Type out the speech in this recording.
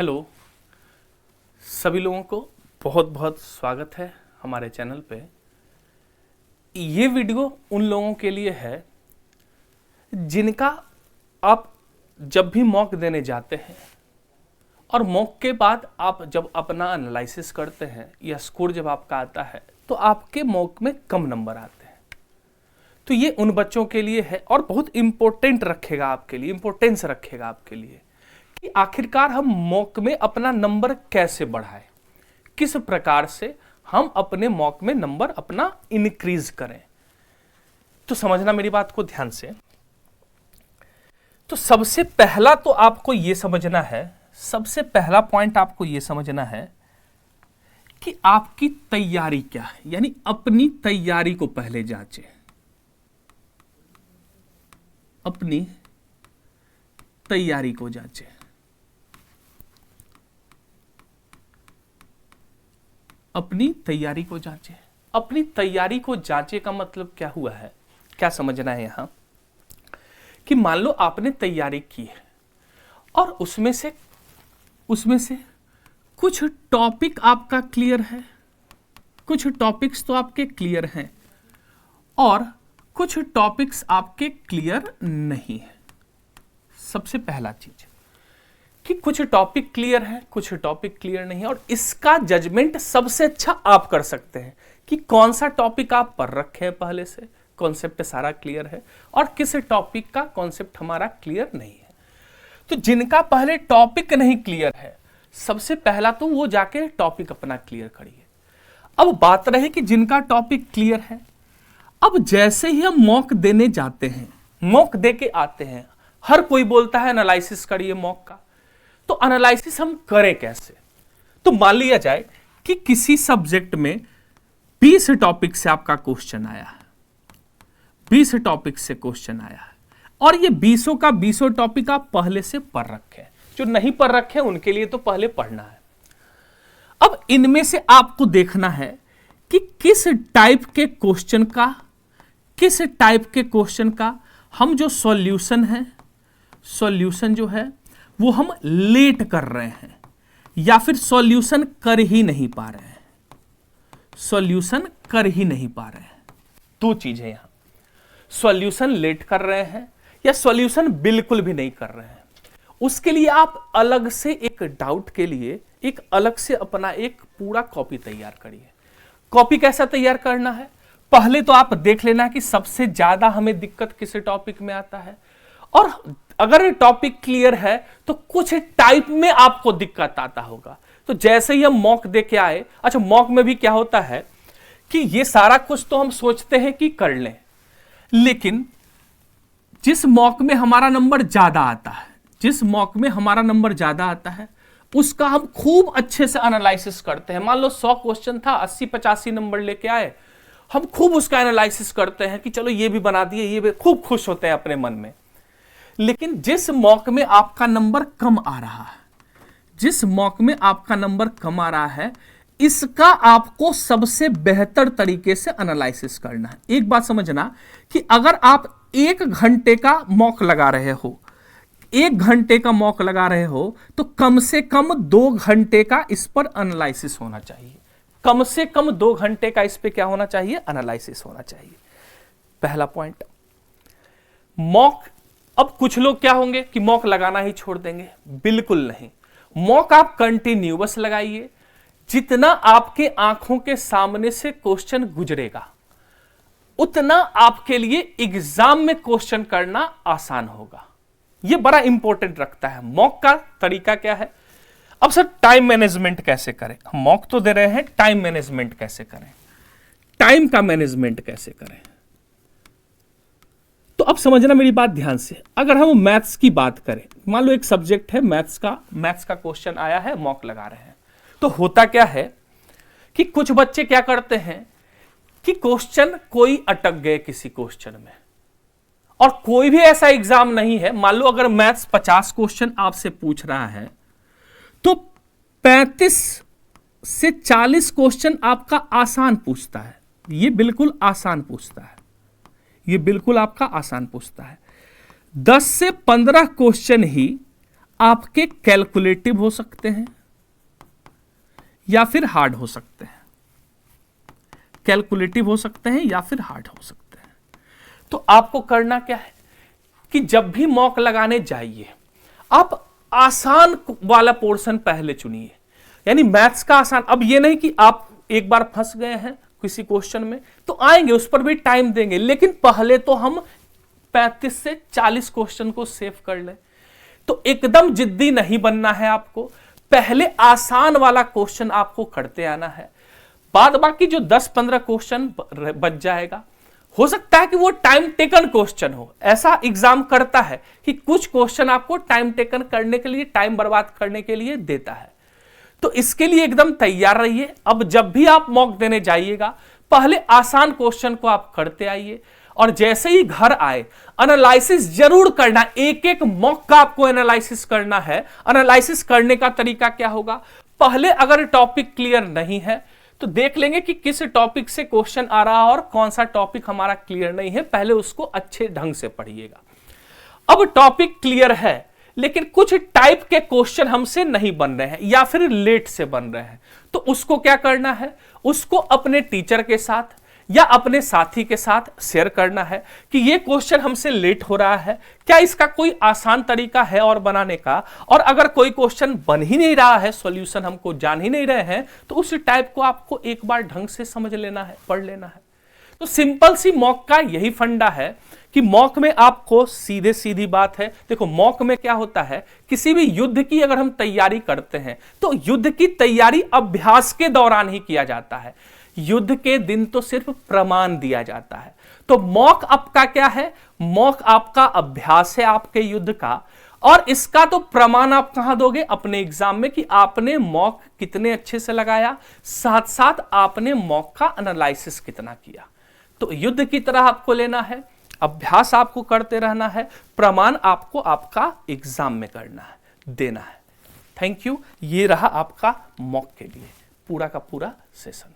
Hello सभी लोगों को बहुत बहुत स्वागत है हमारे चैनल पे। ये वीडियो उन लोगों के लिए है जिनका आप जब भी मॉक देने जाते हैं और मॉक के बाद आप जब अपना एनालिसिस करते हैं या स्कोर जब आपका आता है तो आपके मॉक में कम नंबर आते हैं। तो ये उन बच्चों के लिए है और बहुत इंपॉर्टेंट रखेगा आपके लिए, इंपॉर्टेंस रखेगा आपके लिए कि आखिरकार हम मॉक में अपना नंबर कैसे बढ़ाएं, किस प्रकार से हम अपने मॉक में नंबर अपना इंक्रीज करें। तो समझना मेरी बात को ध्यान से। तो सबसे पहला तो आपको यह समझना है, सबसे पहला पॉइंट आपको यह समझना है कि आपकी तैयारी क्या है, यानी अपनी तैयारी को पहले जांचें। अपनी तैयारी को जांचें। अपनी तैयारी को जांचें। अपनी तैयारी को जांचें का मतलब क्या हुआ है, क्या समझना है यहां कि मान लो आपने तैयारी की है और उसमें से कुछ टॉपिक आपका क्लियर है, कुछ टॉपिक्स तो आपके क्लियर हैं और कुछ टॉपिक्स आपके क्लियर नहीं है। सबसे पहला चीज कि कुछ टॉपिक क्लियर है, कुछ टॉपिक क्लियर नहीं है, और इसका जजमेंट सबसे अच्छा आप कर सकते हैं कि कौन सा टॉपिक आप पढ़ रखे हैं पहले से, कॉन्सेप्ट सारा क्लियर है, और किस टॉपिक का कॉन्सेप्ट हमारा क्लियर नहीं है। तो जिनका पहले टॉपिक नहीं क्लियर है, सबसे पहला तो वो जाके टॉपिक अपना क्लियर करिए। अब बात रहे कि जिनका टॉपिक क्लियर है, अब जैसे ही हम मॉक देने जाते हैं, मॉक दे के आते हैं, हर कोई बोलता है एनालिसिस करिए मॉक का। तो एनालिसिस हम करें कैसे? तो मान लिया जाए कि किसी सब्जेक्ट में 20 टॉपिक से आपका क्वेश्चन आया है, 20 टॉपिक से क्वेश्चन आया है और ये 20 का 20 टॉपिक आप पहले से पढ़ रखे हैं। जो नहीं पढ़ रखे हैं उनके लिए तो पहले पढ़ना है। अब इनमें से आपको देखना है कि किस टाइप के क्वेश्चन का हम जो सॉल्यूशन है, सॉल्यूशन जो है वो हम लेट कर रहे हैं या फिर सॉल्यूशन कर ही नहीं पा रहे हैं, सॉल्यूशन कर ही नहीं पा रहे हैं। दो चीजें यहां, सॉल्यूशन लेट कर रहे हैं या सॉल्यूशन बिल्कुल भी नहीं कर रहे हैं। उसके लिए आप अलग से एक डाउट के लिए एक अलग से अपना एक पूरा कॉपी तैयार करिए। कॉपी कैसा तैयार करना है? पहले तो आप देख लेना कि सबसे ज्यादा हमें दिक्कत किस टॉपिक में आता है, और अगर टॉपिक क्लियर है तो कुछ टाइप में आपको दिक्कत आता होगा। तो जैसे ही हम मॉक दे के आए, अच्छा मॉक में भी क्या होता है कि ये सारा कुछ तो हम सोचते हैं कि कर लें, लेकिन जिस मॉक में हमारा नंबर ज्यादा आता है, जिस मॉक में हमारा नंबर ज्यादा आता है उसका हम खूब अच्छे से एनालिसिस करते हैं। मान लो 100 क्वेश्चन था, 80-85 नंबर लेके आए, हम खूब उसका एनालिसिस करते हैं कि चलो ये भी बना दिए, ये भी, खूब खुश होते हैं अपने मन में। लेकिन जिस मॉक में आपका नंबर कम आ रहा है, जिस मॉक में आपका नंबर कम आ रहा है, इसका आपको सबसे बेहतर तरीके से एनालिसिस करना है। एक बात समझना कि अगर आप 1 घंटे का मॉक लगा रहे हो, 1 घंटे का मॉक लगा रहे हो, तो कम से कम 2 घंटे का इस पर एनालिसिस होना चाहिए। कम से कम 2 घंटे का इस पे क्या होना चाहिए? एनालिसिस होना चाहिए। पहला पॉइंट। मॉक, अब कुछ लोग क्या होंगे कि मॉक लगाना ही छोड़ देंगे, बिल्कुल नहीं। मॉक आप कंटिन्यूअस लगाइए। जितना आपके आंखों के सामने से क्वेश्चन गुजरेगा उतना आपके लिए एग्जाम में क्वेश्चन करना आसान होगा। यह बड़ा इंपॉर्टेंट रखता है। मॉक का तरीका क्या है? अब सर टाइम मैनेजमेंट कैसे करें? हम मॉक तो दे रहे हैं, टाइम मैनेजमेंट कैसे करें, टाइम का मैनेजमेंट कैसे करें? तो अब समझना मेरी बात ध्यान से। अगर हम मैथ्स की बात करें, मान लो एक सब्जेक्ट है मैथ्स का क्वेश्चन आया है, मॉक लगा रहे हैं, तो होता क्या है कि कुछ बच्चे क्या करते हैं कि क्वेश्चन कोई अटक गए किसी क्वेश्चन में, और कोई भी ऐसा एग्जाम नहीं है, मान लो अगर मैथ्स 50 क्वेश्चन आपसे पूछ रहा है तो 35 से 40 क्वेश्चन आपका आसान पूछता है। ये बिल्कुल आसान पूछता है, ये बिल्कुल आपका आसान पूछता है। 10 से 15 क्वेश्चन ही आपके कैलकुलेटिव हो सकते हैं या फिर हार्ड हो सकते हैं, कैलकुलेटिव हो सकते हैं या फिर हार्ड हो सकते हैं। तो आपको करना क्या है कि जब भी मॉक लगाने जाइए आप आसान वाला पोर्शन पहले चुनिए, यानी मैथ्स का आसान। अब ये नहीं कि आप एक बार फंस गए हैं किसी क्वेश्चन में तो आएंगे, उस पर भी टाइम देंगे, लेकिन पहले तो हम 35 से 40 क्वेश्चन को सेव कर लें। तो एकदम जिद्दी नहीं बनना है आपको, पहले आसान वाला क्वेश्चन आपको करते आना है, बाद बाकी जो 10-15 क्वेश्चन बच जाएगा। हो सकता है कि वो टाइम टेकन क्वेश्चन हो, ऐसा एग्जाम करता है कि कुछ क्वेश्चन आपको टाइम टेकन करने के लिए, टाइम बर्बाद करने के लिए देता है। तो इसके लिए एकदम तैयार रहिए। अब जब भी आप मॉक देने जाइएगा पहले आसान क्वेश्चन को आप करते आइए, और जैसे ही घर आए एनालिसिस जरूर करना, एक एक मॉक का आपको एनालिसिस करना है। एनालिसिस करने का तरीका क्या होगा, पहले अगर टॉपिक क्लियर नहीं है तो देख लेंगे कि किस टॉपिक से क्वेश्चन आ रहा है और कौन सा टॉपिक हमारा क्लियर नहीं है, पहले उसको अच्छे ढंग से पढ़िएगा। अब टॉपिक क्लियर है लेकिन कुछ टाइप के क्वेश्चन हमसे नहीं बन रहे हैं या फिर लेट से बन रहे हैं, तो उसको क्या करना है, उसको अपने टीचर के साथ या अपने साथी के साथ शेयर करना है कि ये क्वेश्चन हमसे लेट हो रहा है, क्या इसका कोई आसान तरीका है और बनाने का। और अगर कोई क्वेश्चन बन ही नहीं रहा है, सॉल्यूशन हमको जान ही नहीं रहे हैं, तो उस टाइप को आपको एक बार ढंग से समझ लेना है, पढ़ लेना है। तो सिंपल सी मॉक का यही फंडा है कि मॉक में आपको सीधे सीधी बात है, देखो मॉक में क्या होता है, किसी भी युद्ध की अगर हम तैयारी करते हैं तो युद्ध की तैयारी अभ्यास के दौरान ही किया जाता है, युद्ध के दिन तो सिर्फ प्रमाण दिया जाता है। तो मॉक आपका क्या है, मॉक आपका अभ्यास है आपके युद्ध का, और इसका तो प्रमाण आप कहां दोगे, अपने एग्जाम में, कि आपने मॉक कितने अच्छे से लगाया, साथ साथ आपने मॉक का एनालिसिस कितना किया। तो युद्ध की तरह आपको लेना है, अभ्यास आपको करते रहना है, प्रमाण आपको आपका एग्जाम में करना है, देना है। Thank you. ये रहा आपका मॉक के लिए पूरा का पूरा सेशन।